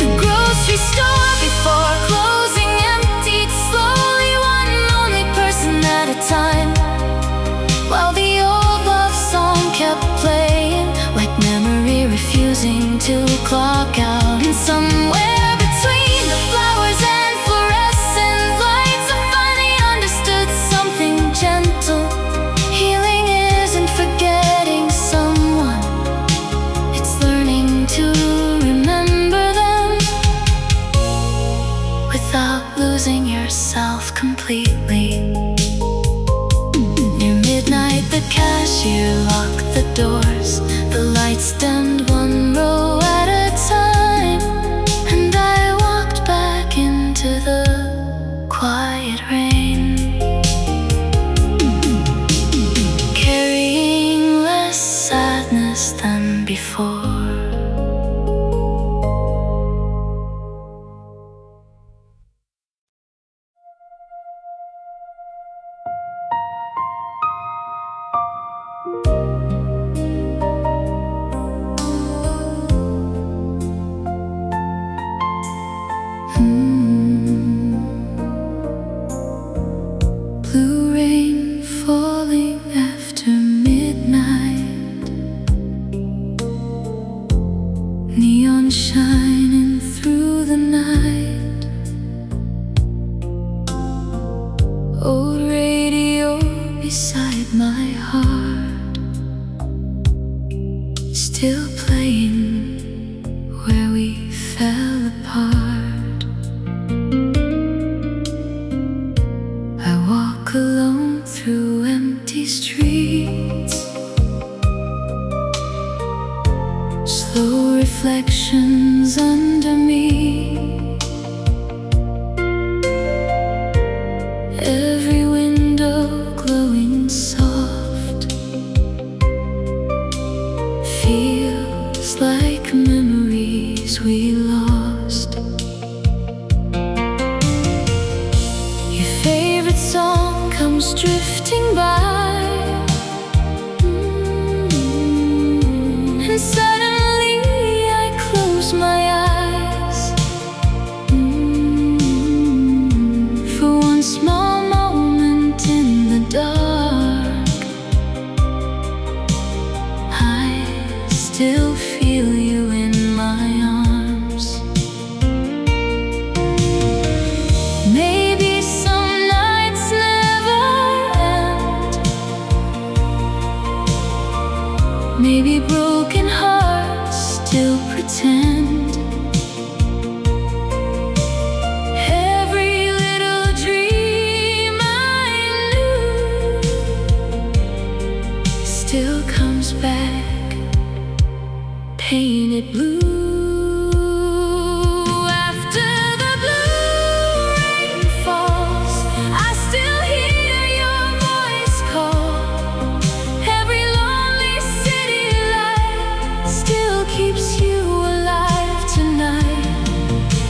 The grocery store before closing emptied slowly, one lonely person at a time, while the old love song kept playing, like memory refusing to clock out. And somewhere between the flowers and fluorescent lights, I finally understood something gentle. Healing isn't forgetting someone, it's learning to remember them without losing yourself completely. Near midnight, the cashier locked the doors, the lights dimmed one row at a time, and I walked back into the quiet rain, carrying less sadness than before. Old radio beside my heart, still playing where we fell apart. I walk alone through empty streets, slow reflections under me. Every window glowing soft feels like memories we lost. Your favorite song comes drifting by, and suddenly I close my eyes. For one small moment in the dark, I still feel you in my arms. Maybe some nights never end, maybe broken hearts still pretend. Every little dream I knew still comes back, painted blue. After the blue rain falls, I still hear your voice call. Every lonely city light still keeps you alive tonight.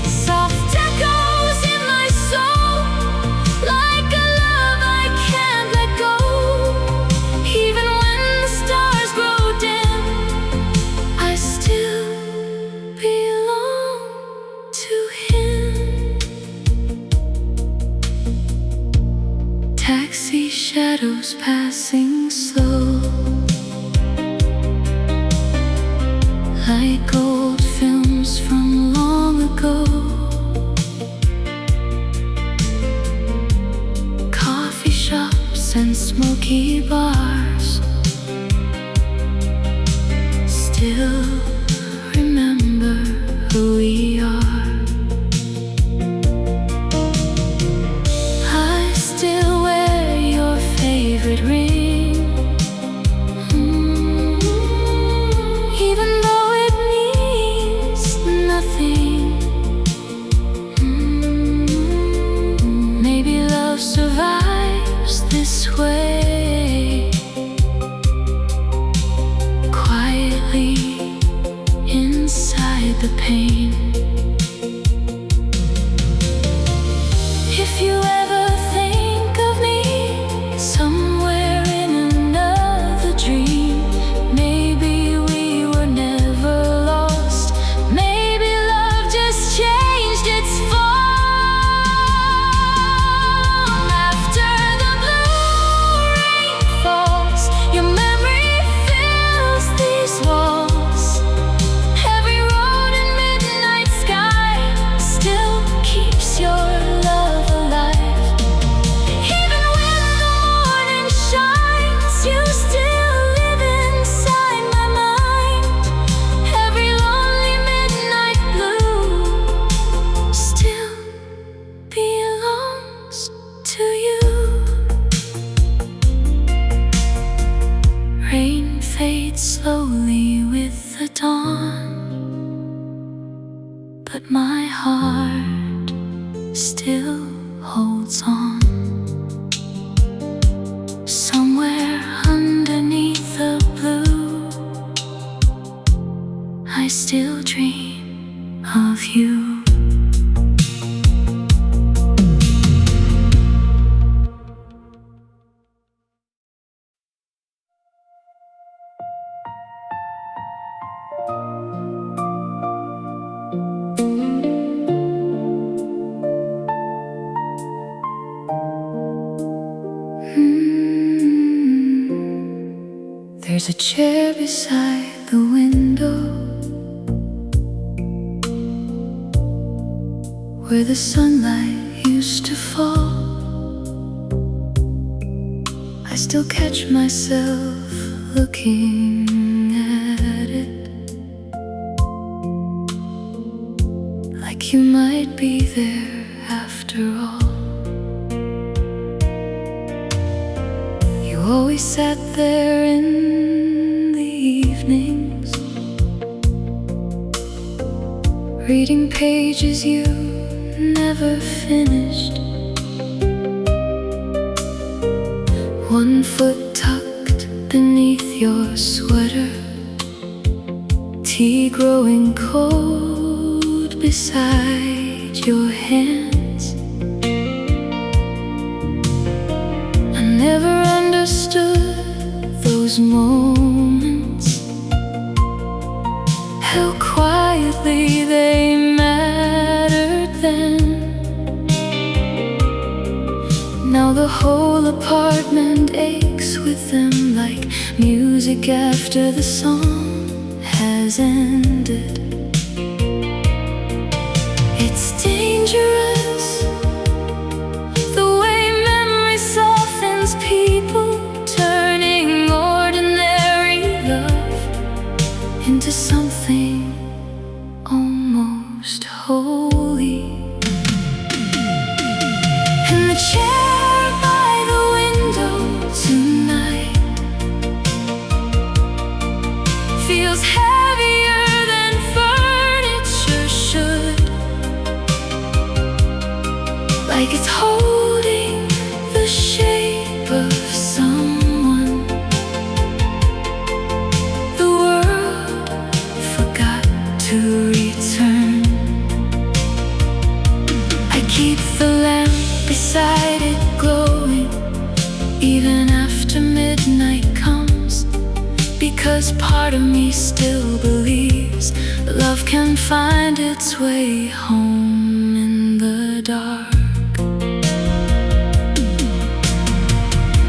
Soft echoes in my soul, like a love I can't let go. Even when the stars grow dim, I still belong to him. Taxi shadows passing slow, like old films from long ago. Coffee shops and smoky bars still remember who we are. I still wear your favorite ring, even though it means nothing. Maybe love survives this way, quietly inside the pain. If you ever think of me somewhere in another dream, maybe we were never lost. Maybe love just changed its form. After the blue rain falls, your memory fills these walls. Every road and midnight sky still keeps your love alive. Even when the morning shines, you still live inside my mind. Every lonely midnight blue still belongs to you. Rain fades slowly with the dawn, but my heart still holds on. Somewhere underneath the blue, I still dream of you. There's a chair beside the window where the sunlight used to fall. still catch myself looking at it, like you might be there after all. You always sat there in the evenings, reading pages you never finished. One foot tucked beneath your sweater, tea growing cold beside your hands. I never understood those moments, how quietly they mattered then. Now the whole apartment aches with them, like music after the song has ended. It's dangerous, the way memory softens people, turning ordinary love into something almost holy. In the chair by the window tonight feels heavier than furniture should, like it's holding the shape of someone the world forgot to return. I keep the lamp beside it glowing, even after midnight comes, because part of me still believes that love can find its way home in the dark.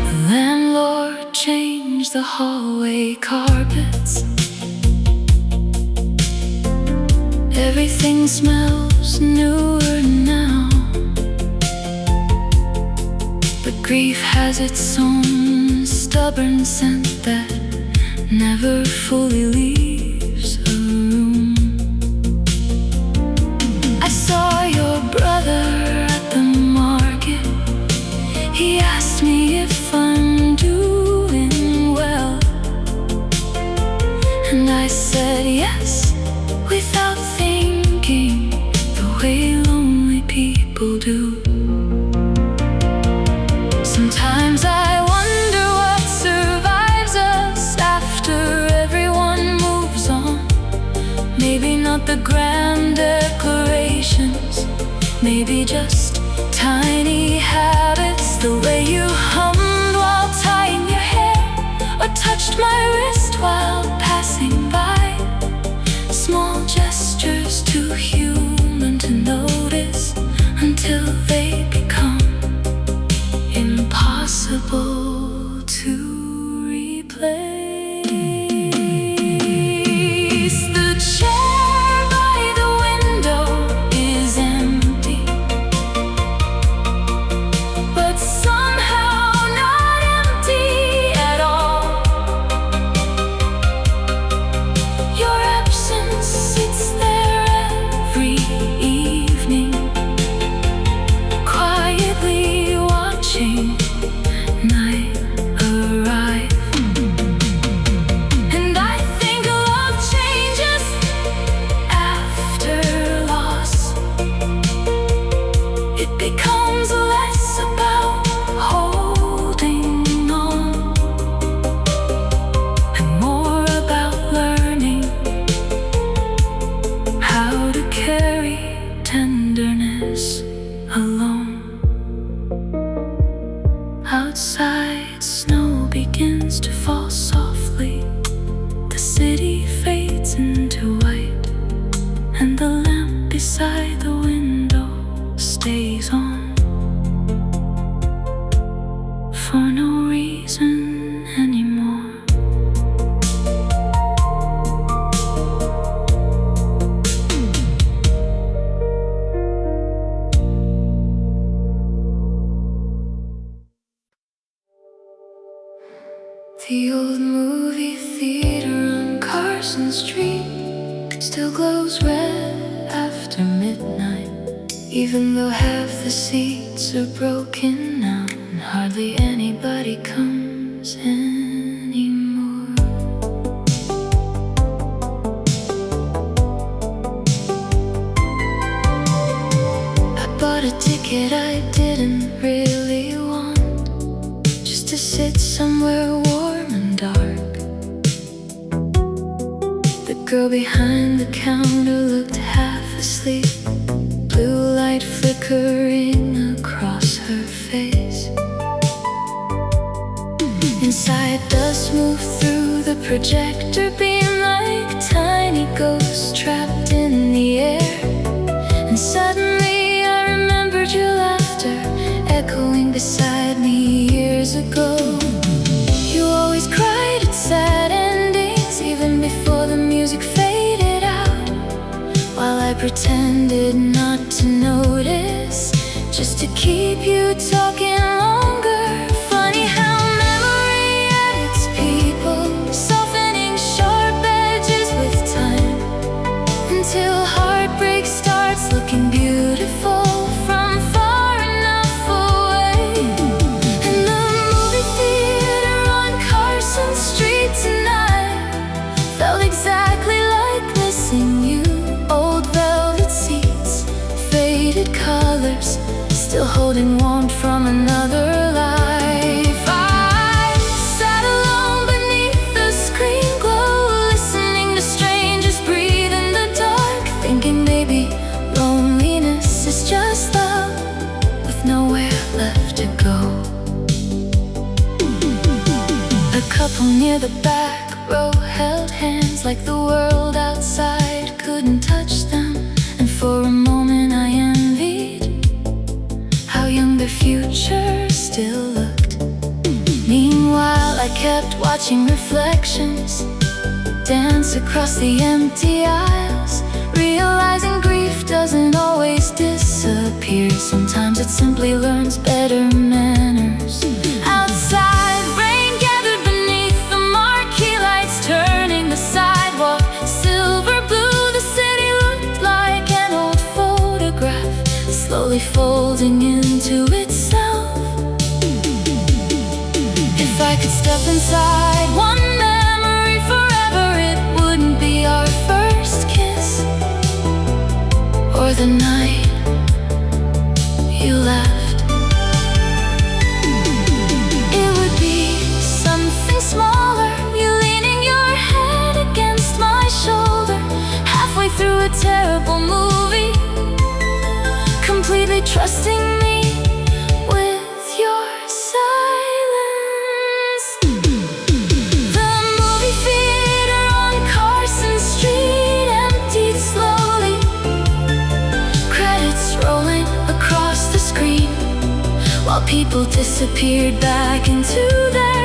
The landlord changed the hallway carpets. Everything smells newer now, but grief has its own stubborn scent that never fully leaves a room. I saw your brother at the market. He asked me if I'm doing well, and I said yes, without thinking, the way lonely people do. Sometimes I wonder what survives us after everyone moves on. Maybe not the grand declarations, maybe just tiny habits. The way you hummed while tying your hair, or touched my wrist while passing by. Small gestures too human to notice until they become impossible to replace. The chair by the window is empty, but somehow not empty at all. Your absence sits there every evening, quietly watching night arrive. And I think love changes after loss. It becomes less about holding on and more about learning how to carry tenderness alone. Outside, snow begins to fall softly. The city fades into white, and the lamp beside the window stays on for no reason anymore. The old movie theater on Carson Street still glows red after midnight, even though half the seats are broken now and hardly anybody comes anymore. I bought a ticket I didn't really want, just to sit somewhere warm and dark. The girl behind the counter looked half asleep, blue light flickering across her face. Inside, dust moved through the projector beam like tiny ghosts trapped in the air. And suddenly I remembered your laughter echoing beside me years ago. You always cried at sad endings, even before the music faded out, while I pretended not to notice, just to keep you talking longer. Funny how memory edits people, softening sharp edges with time, until heartbreak starts looking beautiful from far enough away. And the movie theater on Carson Street tonight felt exactly like missing you. Old velvet seats, faded colors, still holding warmth from another life. I sat alone beneath the screen glow, listening to strangers breathe in the dark, thinking maybe loneliness is just love with nowhere left to go. A couple near the back row held hands like the world outside couldn't touch them, and for a moment I envied how young their future still looked. Meanwhile I kept watching reflections dance across the empty aisles, realizing grief doesn't always disappear. Sometimes it simply learns better manners. Outside, rain gathered beneath the marquee lights, turning the sidewalk silver blue. The city looked like an old photograph, slowly folding into itself. If I could step inside one memory forever, it wouldn't be our first kiss, or the night you left. It would be something smaller, you leaning your head against my shoulder, halfway through a terrible movie, completely trusting me with your silence. The movie theater on Carson Street emptied slowly, credits rolling across the screen, while people disappeared back into their